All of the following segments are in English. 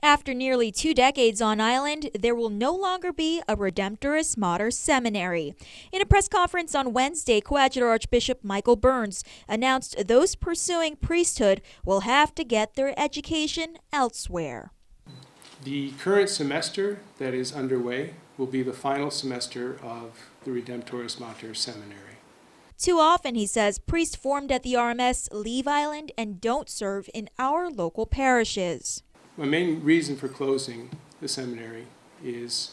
After nearly 2 decades on island, there will no longer be a Redemptoris Mater Seminary. In a press conference on Wednesday, Coadjutor Archbishop Michael Burns announced those pursuing priesthood will have to get their education elsewhere. The current semester that is underway will be the final semester of the Redemptoris Mater Seminary. Too often, he says, priests formed at the RMS leave island and don't serve in our local parishes. My main reason for closing the seminary is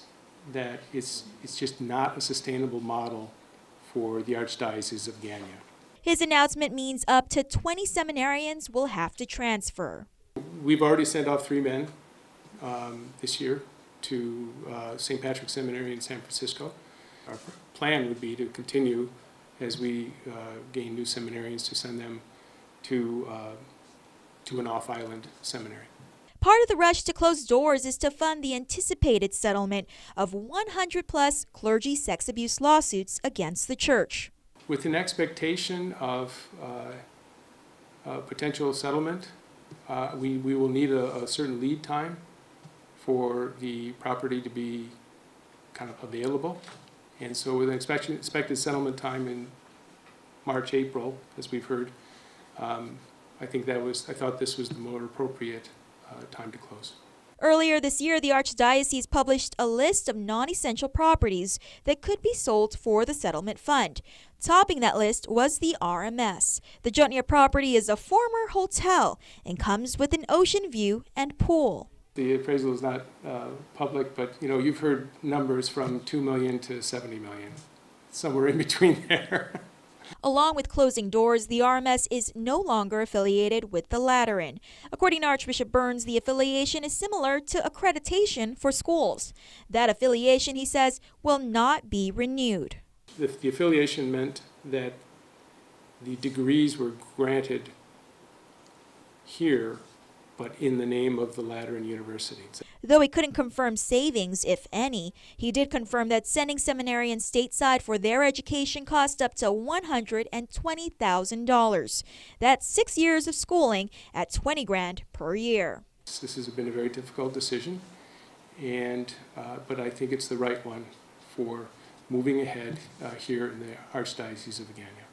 that it's just not a sustainable model for the Archdiocese of Ganya. His announcement means up to 20 seminarians will have to transfer. We've already sent off 3 men this year to St. Patrick's Seminary in San Francisco. Our plan would be to continue as we gain new seminarians to send them to an off-island seminary. Part of the rush to close doors is to fund the anticipated settlement of 100-plus clergy sex abuse lawsuits against the church. With an expectation of potential settlement, we will need a certain lead time for the property to be kind of available. And so with an expected settlement time in March, April, as we've heard, I thought this was the more appropriate time to close. Earlier this year, the Archdiocese published a list of non-essential properties that could be sold for the settlement fund. Topping that list was the RMS. The Jotnia property is a former hotel and comes with an ocean view and pool. The appraisal is not public, but you've heard numbers from $2 million to $70 million, somewhere in between there. Along with closing doors, the RMS is no longer affiliated with the Lateran. According to Archbishop Burns, the affiliation is similar to accreditation for schools. That affiliation, he says, will not be renewed. The affiliation meant that the degrees were granted here, but in the name of the Lateran University. Though he couldn't confirm savings, if any, he did confirm that sending seminarians stateside for their education cost up to $120,000. That's 6 years of schooling at $20,000 per year. This has been a very difficult decision, but I think it's the right one for moving ahead here in the Archdiocese of Ganya.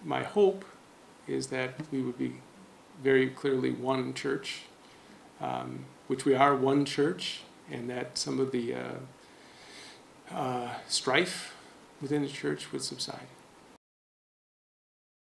My hope is that we would be very clearly one church, which we are one church, and that some of the strife within the church would subside.